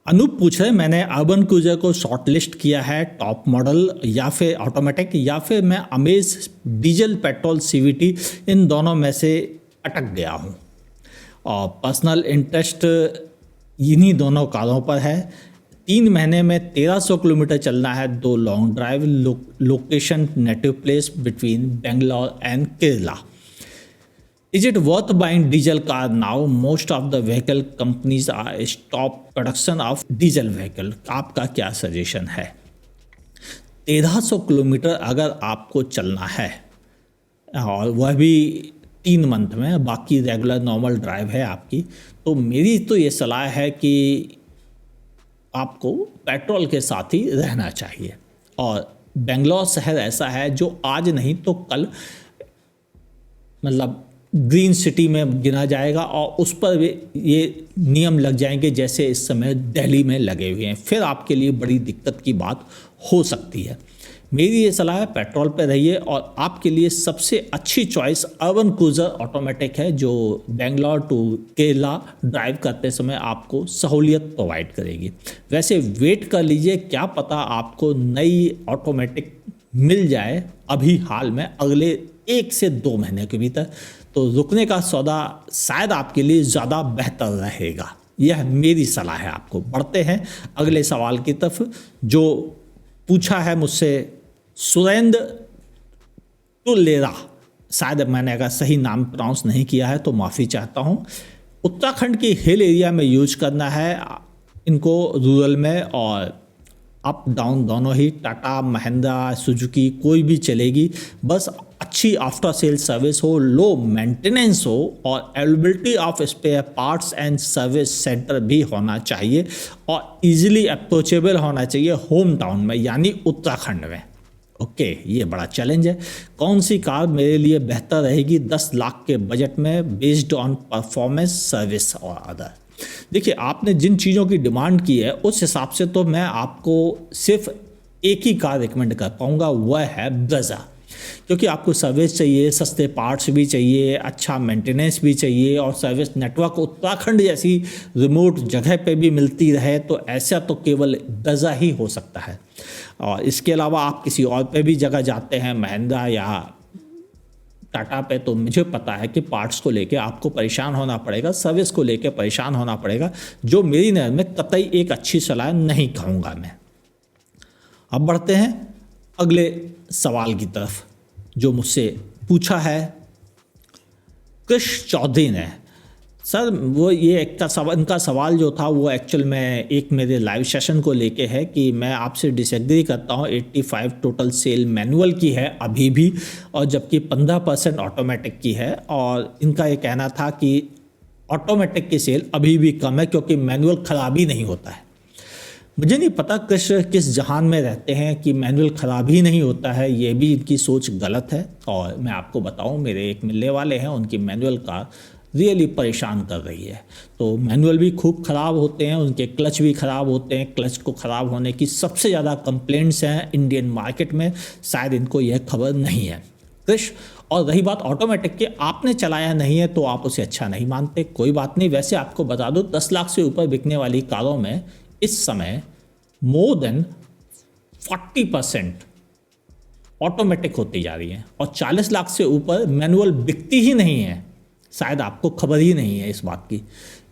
अनूप पूछ रहे मैंने अर्बन क्रूजर को शॉर्टलिस्ट किया है टॉप मॉडल या फिर ऑटोमेटिक या फिर मैं अमेज डीजल पेट्रोल सीवीटी इन दोनों में से अटक गया हूँ और पर्सनल इंटरेस्ट इन्हीं दोनों कारों पर है। 3 महीने में 1300 किलोमीटर चलना है, 2 long drive, location native place between Bangalore and Kerala. Is it worth buying diesel car now? Most of the vehicle companies are stop production of diesel vehicle. आपका क्या सजेशन है? 1300 किलोमीटर अगर आपको चलना है और वह भी 3 मंथ में, बाकी रेगुलर नॉर्मल ड्राइव है आपकी, तो मेरी तो ये सलाह है कि आपको पेट्रोल के साथ ही रहना चाहिए। और बेंगलोर शहर ऐसा है जो आज नहीं तो कल मतलब ग्रीन सिटी में गिना जाएगा और उस पर ये नियम लग जाएंगे जैसे इस समय दिल्ली में लगे हुए हैं। फिर आपके लिए बड़ी दिक्कत की बात हो सकती है। मेरी ये सलाह है पेट्रोल पे रहिए और आपके लिए सबसे अच्छी चॉइस अर्बन क्रूजर ऑटोमेटिक है जो बेंगलोर टू केरला ड्राइव करते समय आपको सहूलियत प्रोवाइड करेगी। वैसे वेट कर लीजिए, क्या पता आपको नई ऑटोमेटिक मिल जाए अभी हाल में अगले 1 से 2 महीने के भीतर, तो रुकने का सौदा शायद आपके लिए ज़्यादा बेहतर रहेगा। यह मेरी सलाह है आपको। बढ़ते हैं अगले सवाल की तरफ जो पूछा है मुझसे सुरेंद्र टुलेरा, शायद मैंने अगर सही नाम प्रोनाउंस नहीं किया है तो माफ़ी चाहता हूँ। उत्तराखंड की हिल एरिया में यूज करना है इनको, रूरल में, और अप डाउन दोनों ही, टाटा महिंद्रा सुजुकी कोई भी चलेगी, बस अच्छी आफ्टर सेल सर्विस हो, लो मेंटेनेंस हो और availability of spare parts and service centre भी होना चाहिए और इजीली अप्रोचेबल होना चाहिए होम टाउन में यानी उत्तराखंड में। ओके, ये बड़ा चैलेंज है। कौन सी कार मेरे लिए बेहतर रहेगी 10 लाख के बजट में बेस्ड ऑन परफॉर्मेंस, सर्विस और अदर? देखिए, आपने जिन चीज़ों की डिमांड की है उस हिसाब से तो मैं आपको सिर्फ एक ही कार रिकमेंड कर पाऊँगा, वह है ब्रेजा। क्योंकि आपको सर्विस चाहिए, सस्ते पार्ट्स भी चाहिए, अच्छा मेंटेनेंस भी चाहिए और सर्विस नेटवर्क उत्तराखंड जैसी रिमोट जगह पे भी मिलती रहे, तो ऐसा तो केवल ब्रेजा ही हो सकता है। और इसके अलावा आप किसी और पे भी जगह जाते हैं, महिंद्रा या टाटा पे, तो मुझे पता है कि पार्ट्स को लेके आपको परेशान होना पड़ेगा, सर्विस को लेके परेशान होना पड़ेगा, जो मेरी नज़र में कतई एक अच्छी सलाह नहीं कहूँगा मैं। अब बढ़ते हैं अगले सवाल की तरफ जो मुझसे पूछा है कृष चौधरी ने। सर, वो ये इनका सवाल जो था वो एक्चुअल में एक मेरे लाइव सेशन को लेके है कि मैं आपसे डिसएग्री करता हूँ। 85 टोटल सेल मैनुअल की है अभी भी, और जबकि 15% ऑटोमेटिक की है। और इनका ये कहना था कि ऑटोमेटिक की सेल अभी भी कम है क्योंकि मैनुअल ख़राब ही नहीं होता है। मुझे नहीं पता कृष्ण किस जहान में रहते हैं कि मैनुअल ख़राब ही नहीं होता है, ये भी इनकी सोच गलत है। और मैं आपको बताऊं, मेरे एक मिलने वाले हैं, उनकी मैनुअल कार रियली परेशान कर रही है। तो मैनुअल भी खूब ख़राब होते हैं, उनके क्लच भी ख़राब होते हैं। क्लच को ख़राब होने की सबसे ज़्यादा कंप्लेंट्स हैं इंडियन मार्केट में, शायद इनको यह खबर नहीं है कृष्ण। और रही बात ऑटोमेटिक की, आपने चलाया नहीं है तो आप उसे अच्छा नहीं मानते, कोई बात नहीं। वैसे आपको बता दो 10 लाख से ऊपर बिकने वाली कारों में इस समय मोर देन 40% ऑटोमेटिक होती जा रही है और 40 लाख से ऊपर मैनुअल बिकती ही नहीं है। शायद आपको खबर ही नहीं है इस बात की,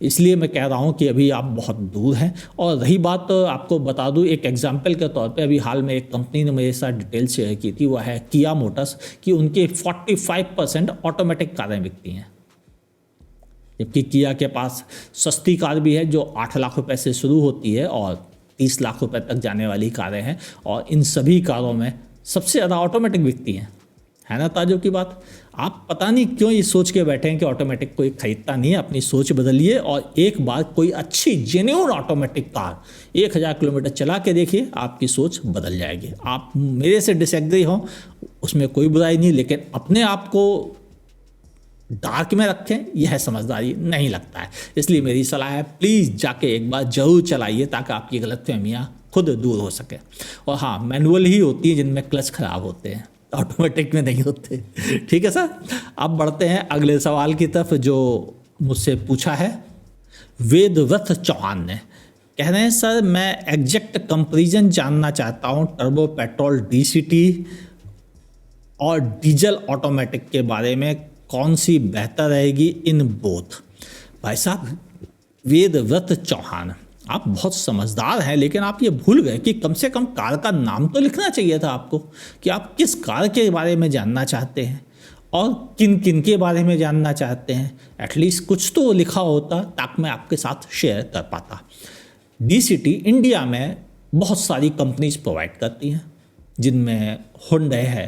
इसलिए मैं कह रहा हूँ कि अभी आप बहुत दूर हैं। और रही बात, आपको बता दूँ एक एग्जांपल के तौर पे, अभी हाल में एक कंपनी ने मेरे साथ डिटेल शेयर की थी, वह है किया मोटर्स, कि उनके 45% ऑटोमेटिक कारें बिकती हैं। जबकि किया के पास सस्ती कार भी है जो 8 लाख रुपए से शुरू होती है और 30 लाख रुपए तक जाने वाली कारें हैं, और इन सभी कारों में सबसे ज़्यादा ऑटोमेटिक बिकती हैं। है ना ताज्जुब की बात? आप पता नहीं क्यों ये सोच के बैठे हैं कि ऑटोमेटिक कोई खरीदता नहीं है। अपनी सोच बदलिए और एक बार कोई अच्छी जेन्युइन ऑटोमेटिक कार 1000 किलोमीटर चला के देखिए, आपकी सोच बदल जाएगी। आप मेरे से डिसएग्री हो उसमें कोई बुराई नहीं, लेकिन अपने आप को डार्क में रखें, यह समझदारी नहीं लगता है। इसलिए मेरी सलाह है, प्लीज़ जाके एक बार ज़रूर चलाइए ताकि आपकी गलतफहमियाँ खुद दूर हो सके। और हाँ, मैनुअल ही होती है जिनमें क्लच खराब होते हैं, ऑटोमेटिक में नहीं होते। ठीक है सर। अब बढ़ते हैं अगले सवाल की तरफ जो मुझसे पूछा है वेदव्रत चौहान ने। कह रहे हैं सर मैं एग्जैक्ट कंपैरिजन जानना चाहता हूँ टर्बो पेट्रोल डीसीटी और डीजल ऑटोमेटिक के बारे में, कौन सी बेहतर रहेगी इन बोथ। भाई साहब वेदव्रत चौहान, आप बहुत समझदार हैं, लेकिन आप ये भूल गए कि कम से कम कार का नाम तो लिखना चाहिए था आपको कि आप किस कार के बारे में जानना चाहते हैं और किन किन के बारे में जानना चाहते हैं। एटलीस्ट कुछ तो लिखा होता ताकि मैं आपके साथ शेयर कर पाता। डीसीटी इंडिया में बहुत सारी कंपनीज प्रोवाइड करती हैं, जिनमें हुंडई है,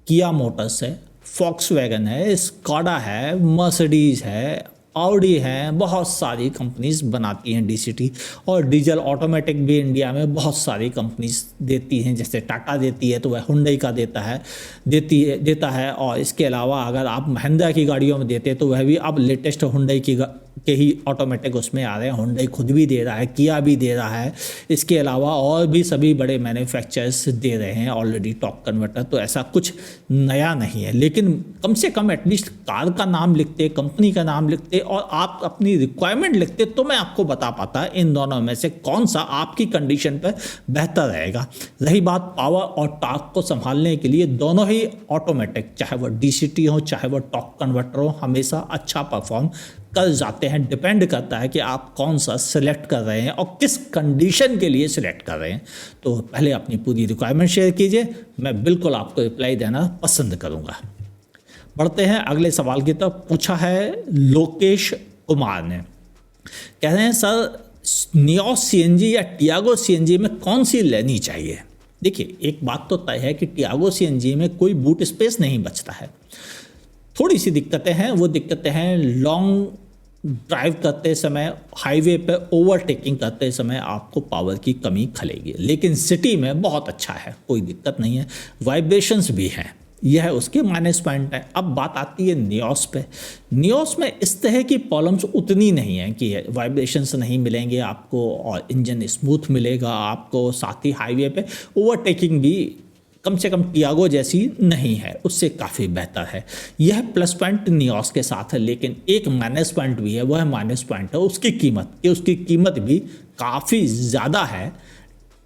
किया मोटर्स है, फॉक्सवैगन है, स्कोडा है, मर्सिडीज है, ऑडी है, बहुत सारी कंपनीज बनाती हैं डीसीटी। और डीजल ऑटोमेटिक भी इंडिया में बहुत सारी कंपनीज देती हैं, जैसे टाटा देती है तो वह हुंडई का देता है। और इसके अलावा अगर आप महिंद्रा की गाड़ियों में देते हैं तो वह भी अब लेटेस्ट हुंडई के ही ऑटोमेटिक उसमें आ रहे हैं। हुंडई खुद भी दे रहा है, किया भी दे रहा है, इसके अलावा और भी सभी बड़े मैन्युफैक्चरर्स दे रहे हैं ऑलरेडी टॉर्क कन्वर्टर। तो ऐसा कुछ नया नहीं है, लेकिन कम से कम एटलीस्ट कार का नाम लिखते, कंपनी का नाम लिखते और आप अपनी रिक्वायरमेंट लिखते तो मैं आपको बता पाता इन दोनों में से कौन सा आपकी कंडीशन पर बेहतर रहेगा। रही बात पावर और टॉर्क को संभालने के लिए, दोनों ही ऑटोमेटिक चाहे वह डीसीटी हो चाहे वह टॉर्क कन्वर्टर हो हमेशा अच्छा परफॉर्म कर जाते हैं। डिपेंड करता है कि आप कौन सा सिलेक्ट कर रहे हैं और किस कंडीशन के लिए सिलेक्ट कर रहे हैं। तो पहले अपनी पूरी रिक्वायरमेंट शेयर कीजिए, मैं बिल्कुल आपको रिप्लाई देना पसंद करूंगा। बढ़ते हैं अगले सवाल की तरफ। पूछा है लोकेश कुमार ने, कह रहे हैं सर नियोस सीएनजी या टियागो सीएनजी में कौन सी लेनी चाहिए। देखिए एक बात तो तय है कि टियागो सीएनजी में कोई बूट स्पेस नहीं बचता है। थोड़ी सी दिक्कतें हैं, वो दिक्कतें हैं लॉन्ग ड्राइव करते समय, हाईवे पे ओवरटेकिंग करते समय आपको पावर की कमी खलेगी, लेकिन सिटी में बहुत अच्छा है, कोई दिक्कत नहीं है। वाइब्रेशंस भी हैं, यह उसके माइनस पॉइंट है। अब बात आती है नियोस पे। नियोस में इस तरह की प्रॉब्लम्स उतनी नहीं है कि वाइब्रेशंस नहीं मिलेंगे आपको और इंजन स्मूथ मिलेगा आपको, साथ ही हाईवे पे ओवरटेकिंग भी कम से कम टियागो जैसी नहीं है, उससे काफ़ी बेहतर है। यह प्लस पॉइंट नियोस के साथ है, लेकिन एक माइनस पॉइंट भी है, वह माइनस पॉइंट है उसकी कीमत, कि उसकी कीमत भी काफ़ी ज़्यादा है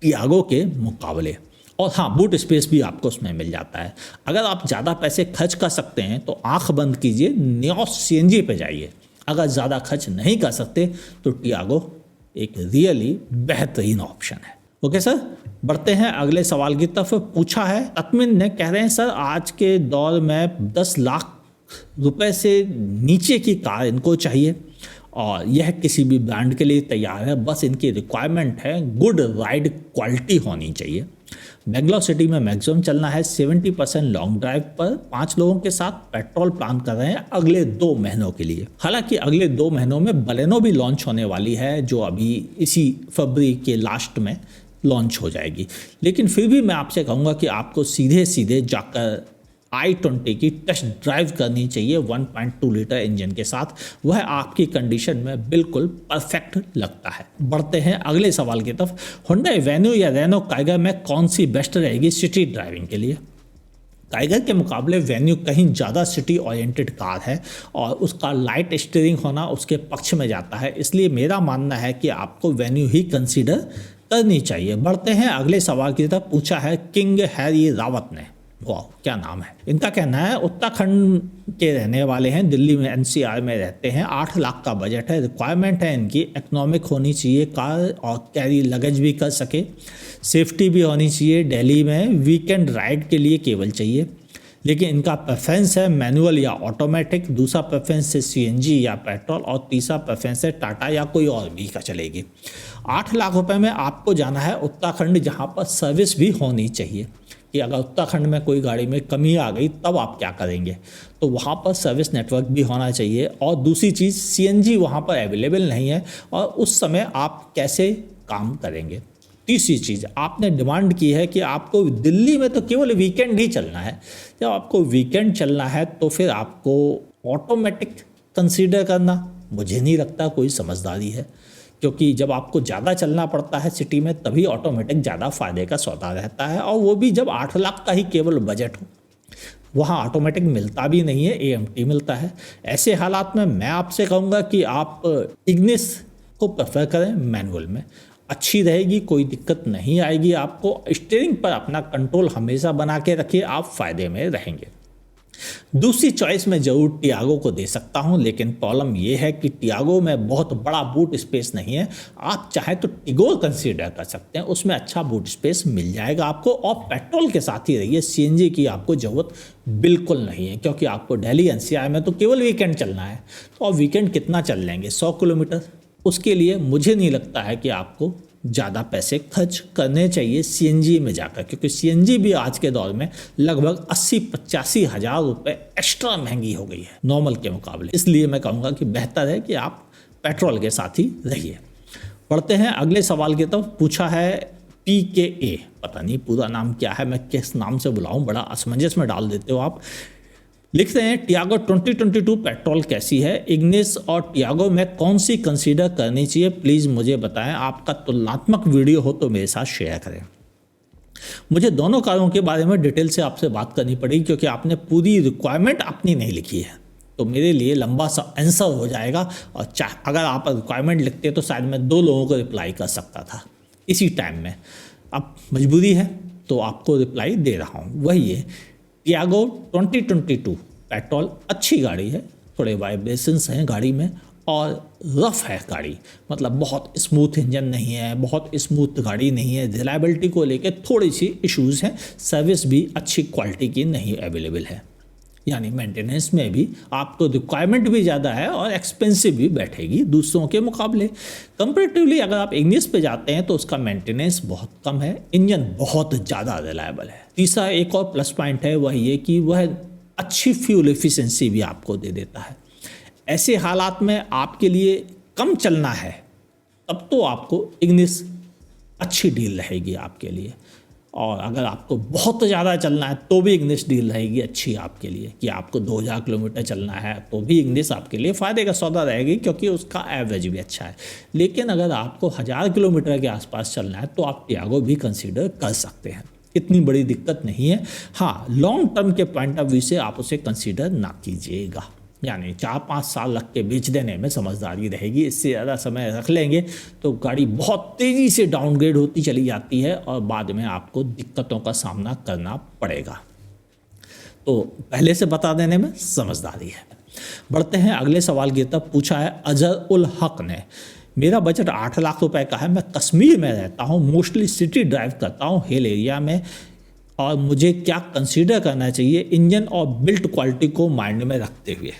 टियागो के मुकाबले। और हाँ, बूट स्पेस भी आपको उसमें मिल जाता है। अगर आप ज़्यादा पैसे खर्च कर सकते हैं तो आंख बंद कीजिए, नियोस सीएनजी पे जाइए। अगर ज़्यादा खर्च नहीं कर सकते तो टियागो एक रियली बेहतरीन ऑप्शन है। ओके सर, बढ़ते हैं अगले सवाल की तरफ। पूछा है तत्मिन ने, कह रहे हैं सर आज के दौर में 10 लाख रुपए से नीचे की कार इनको चाहिए और यह किसी भी ब्रांड के लिए तैयार है, बस इनकी रिक्वायरमेंट है गुड राइड क्वालिटी होनी चाहिए। बेंगलोर सिटी में मैक्सिमम चलना है 70% लॉन्ग ड्राइव पर, 5 लोगों के साथ पेट्रोल प्लान कर रहे हैं अगले 2 महीनों के लिए। हालांकि अगले 2 महीनों में बलेनो भी लॉन्च होने वाली है, जो अभी इसी फरवरी के लास्ट में लॉन्च हो जाएगी। लेकिन फिर भी मैं आपसे कहूँगा कि आपको सीधे जाकर i20 की टेस्ट ड्राइव करनी चाहिए 1.2 लीटर इंजन के साथ, वह आपकी कंडीशन में बिल्कुल परफेक्ट लगता है। बढ़ते हैं अगले सवाल की तरफ। हुंडई वेन्यू या रेनो काइगर में कौन सी बेस्ट रहेगी सिटी ड्राइविंग के लिए। टाइगर के मुकाबले वेन्यू कहीं ज़्यादा सिटी ओरिएंटेड कार है और उसका लाइट स्टीयरिंग होना उसके पक्ष में जाता है, इसलिए मेरा मानना है कि आपको वेन्यू ही कंसीडर करनी चाहिए। बढ़ते हैं अगले सवाल की तरफ। पूछा है किंग हैरी रावत ने, वाह क्या नाम है। इनका कहना है उत्तराखंड के रहने वाले हैं, दिल्ली में एनसीआर में रहते हैं, 8 लाख का बजट है, रिक्वायरमेंट है इनकी इकोनॉमिक होनी चाहिए कार और कैरी लगेज भी कर सके, सेफ्टी भी होनी चाहिए, दिल्ली में वीकेंड राइड के लिए केवल चाहिए। लेकिन इनका प्रेफरेंस है मैनुअल या ऑटोमेटिक, दूसरा प्रेफरेंस है सीएनजी या पेट्रोल और तीसरा प्रेफरेंस है टाटा या कोई और भी का चलेगी। 8 लाख रुपए में आपको जाना है उत्तराखंड, जहाँ पर सर्विस भी होनी चाहिए कि अगर उत्तराखंड में कोई गाड़ी में कमी आ गई तब आप क्या करेंगे, तो वहाँ पर सर्विस नेटवर्क भी होना चाहिए। और दूसरी चीज़ सीएनजी वहाँ पर अवेलेबल नहीं है और उस समय आप कैसे काम करेंगे। तीसरी चीज़ आपने डिमांड की है कि आपको दिल्ली में तो केवल वीकेंड ही चलना है। जब आपको वीकेंड चलना है तो फिर आपको ऑटोमेटिक कंसीडर करना मुझे नहीं लगता कोई समझदारी है, क्योंकि जब आपको ज़्यादा चलना पड़ता है सिटी में तभी ऑटोमेटिक ज़्यादा फ़ायदे का सौदा रहता है, और वो भी जब 8 लाख का ही केवल बजट हो। वहाँ ऑटोमेटिक मिलता भी नहीं है, एएमटी मिलता है। ऐसे हालात में मैं आपसे कहूँगा कि आप इग्निस को प्रेफर करें मैनुअल में, अच्छी रहेगी, कोई दिक्कत नहीं आएगी आपको। स्टीयरिंग पर अपना कंट्रोल हमेशा बना के रखिए, आप फायदे में रहेंगे। दूसरी चॉइस मैं जरूर टियागो को दे सकता हूं, लेकिन प्रॉब्लम यह है कि टियागो में बहुत बड़ा बूट स्पेस नहीं है। आप चाहे तो टिगोर कंसीडर कर सकते हैं, उसमें अच्छा बूट स्पेस मिल जाएगा आपको। और पेट्रोल के साथ ही रहिए, सीएनजी की आपको ज़रूरत बिल्कुल नहीं है, क्योंकि आपको दिल्ली एनसीआर में तो केवल वीकेंड चलना है। तो आप वीकेंड कितना चल लेंगे, 100 किलोमीटर। उसके लिए मुझे नहीं लगता है कि आपको ज़्यादा पैसे खर्च करने चाहिए सीएनजी में जाकर, क्योंकि सीएनजी भी आज के दौर में लगभग 80-85 हज़ार रुपये एक्स्ट्रा महंगी हो गई है नॉर्मल के मुकाबले। इसलिए मैं कहूँगा कि बेहतर है कि आप पेट्रोल के साथ ही रहिए। पढ़ते हैं अगले सवाल की तरफ। पूछा है PKA, पता नहीं पूरा नाम क्या है, मैं किस नाम से बुलाऊँ, बड़ा असमंजस में डाल देते हो आप। लिखते हैं टियागो 2022 पेट्रोल कैसी है, इग्निस और टियागो में कौन सी कंसीडर करनी चाहिए, प्लीज़ मुझे बताएं। आपका तुलनात्मक वीडियो हो तो मेरे साथ शेयर करें। मुझे दोनों कारों के बारे में डिटेल से आपसे बात करनी पड़ेगी, क्योंकि आपने पूरी रिक्वायरमेंट अपनी नहीं लिखी है, तो मेरे लिए लंबा सा आंसर हो जाएगा। और अगर आप रिक्वायरमेंट लिखते तो शायद मैं 2 लोगों को रिप्लाई कर सकता था इसी टाइम में। अब मजबूरी है तो आपको रिप्लाई दे रहा हूँ। वही है, टियागो 2022 पेट्रोल अच्छी गाड़ी है, थोड़े वाइब्रेशंस हैं गाड़ी में और रफ है गाड़ी, मतलब बहुत स्मूथ इंजन नहीं है, बहुत स्मूथ गाड़ी नहीं है। रिलायबिलिटी को लेके थोड़ी सी इश्यूज़ हैं, सर्विस भी अच्छी क्वालिटी की नहीं अवेलेबल है, यानी मेंटेनेंस में भी आपको रिक्वायरमेंट भी ज़्यादा है और एक्सपेंसिव भी बैठेगी दूसरों के मुकाबले। कंपैरेटिवली अगर आप इग्निस पे जाते हैं तो उसका मेंटेनेंस बहुत कम है, इंजन बहुत ज़्यादा रिलायबल है। तीसरा एक और प्लस पॉइंट है, वह ये कि वह अच्छी फ्यूल एफिशिएंसी भी आपको दे देता है। ऐसे हालात में आपके लिए कम चलना है तब तो आपको इग्निस अच्छी डील रहेगी आपके लिए, और अगर आपको बहुत ज़्यादा चलना है तो भी इग्निस डील रहेगी अच्छी आपके लिए, कि आपको 2000 किलोमीटर चलना है तो भी इग्निस आपके लिए फ़ायदे का सौदा रहेगी, क्योंकि उसका एवरेज भी अच्छा है। लेकिन अगर आपको 1000 किलोमीटर के आसपास चलना है तो आप टियागो भी कंसीडर कर सकते हैं, इतनी बड़ी दिक्कत नहीं है। हाँ, लॉन्ग टर्म के पॉइंट ऑफ व्यू से आप उसे कंसीडर ना कीजिएगा, यानी 4-5 साल रख के बेच देने में समझदारी रहेगी। इससे ज़्यादा समय रख लेंगे तो गाड़ी बहुत तेज़ी से डाउनग्रेड होती चली जाती है और बाद में आपको दिक्कतों का सामना करना पड़ेगा। तो पहले से बता देने में समझदारी है। बढ़ते हैं अगले सवाल की तरफ। पूछा है अजहर उल हक ने, मेरा बजट 8 लाख रुपए का है, मैं कश्मीर में रहता हूँ, मोस्टली सिटी ड्राइव करता हूँ हिल एरिया में, और मुझे क्या कंसीडर करना चाहिए इंजन और बिल्ड क्वालिटी को माइंड में रखते हुए।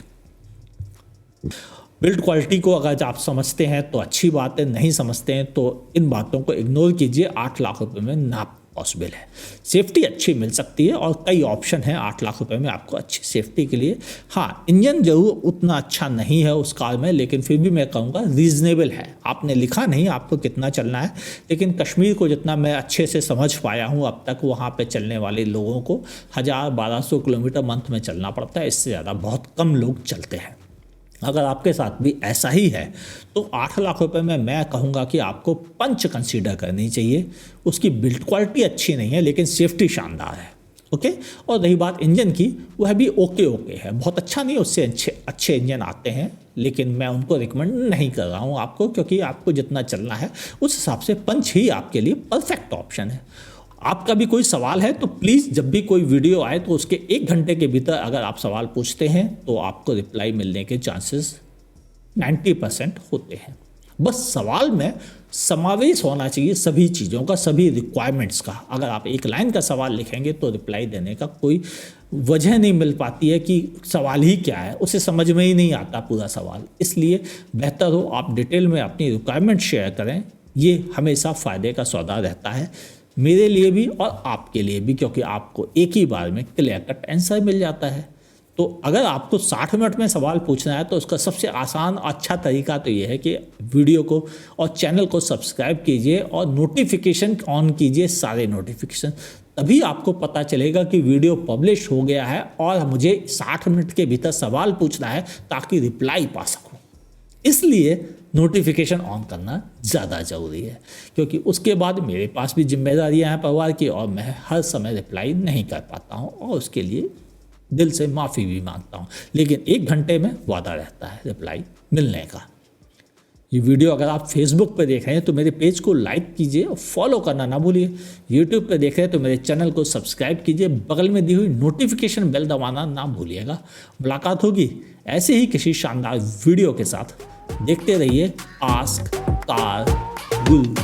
बिल्ड क्वालिटी को अगर आप समझते हैं तो अच्छी बात है, नहीं समझते हैं तो इन बातों को इग्नोर कीजिए। 8 लाख रुपए में ना पॉसिबल है। सेफ्टी अच्छी मिल सकती है और कई ऑप्शन हैं 8 लाख रुपए में आपको अच्छी सेफ्टी के लिए। हाँ, इंजन जरूर उतना अच्छा नहीं है उस कार में, लेकिन फिर भी मैं कहूँगा रीजनेबल है। आपने लिखा नहीं आपको कितना चलना है, लेकिन कश्मीर को जितना मैं अच्छे से समझ पाया हूँ अब तक, वहाँ पे चलने वाले लोगों को 1000-1200 किलोमीटर मंथ में चलना पड़ता है, इससे ज़्यादा बहुत कम लोग चलते हैं। अगर आपके साथ भी ऐसा ही है तो 8 लाख रुपए में मैं कहूँगा कि आपको पंच कंसीडर करनी चाहिए। उसकी बिल्ड क्वालिटी अच्छी नहीं है लेकिन सेफ्टी शानदार है, ओके। और रही बात इंजन की, वह भी ओके है, बहुत अच्छा नहीं, उससे अच्छे इंजन आते हैं, लेकिन मैं उनको रिकमेंड नहीं कर रहा हूँ आपको, क्योंकि आपको जितना चलना है उस हिसाब से पंच ही आपके लिए परफेक्ट ऑप्शन है। आपका भी कोई सवाल है तो प्लीज़ जब भी कोई वीडियो आए तो उसके 1 घंटे के भीतर अगर आप सवाल पूछते हैं तो आपको रिप्लाई मिलने के चांसेस 90% होते हैं। बस सवाल में समावेश होना चाहिए सभी चीज़ों का, सभी रिक्वायरमेंट्स का। अगर आप एक लाइन का सवाल लिखेंगे तो रिप्लाई देने का कोई वजह नहीं मिल पाती है कि सवाल ही क्या है, उसे समझ में ही नहीं आता पूरा सवाल। इसलिए बेहतर हो आप डिटेल में अपनी रिक्वायरमेंट शेयर करें, ये हमेशा फ़ायदे का सौदा रहता है मेरे लिए भी और आपके लिए भी, क्योंकि आपको एक ही बार में क्लियर कट आंसर मिल जाता है। तो अगर आपको 60 मिनट में सवाल पूछना है तो उसका सबसे आसान अच्छा तरीका तो ये है कि वीडियो को और चैनल को सब्सक्राइब कीजिए और नोटिफिकेशन ऑन कीजिए, सारे नोटिफिकेशन, तभी आपको पता चलेगा कि वीडियो पब्लिश हो गया है और मुझे 60 मिनट के भीतर सवाल पूछना है ताकि रिप्लाई पा सकूँ। इसलिए नोटिफिकेशन ऑन करना ज़्यादा ज़रूरी है, क्योंकि उसके बाद मेरे पास भी जिम्मेदारियां हैं परिवार की और मैं हर समय रिप्लाई नहीं कर पाता हूं, और उसके लिए दिल से माफ़ी भी मांगता हूं। लेकिन 1 घंटे में वादा रहता है रिप्लाई मिलने का। ये वीडियो अगर आप फेसबुक पे देख रहे हैं तो मेरे पेज को लाइक कीजिए और फॉलो करना ना भूलिए। यूट्यूब पे देख रहे हैं तो मेरे चैनल को सब्सक्राइब कीजिए, बगल में दी हुई नोटिफिकेशन बेल दबाना ना भूलिएगा। मुलाकात होगी ऐसे ही किसी शानदार वीडियो के साथ। देखते रहिए आस्क कार गुरु।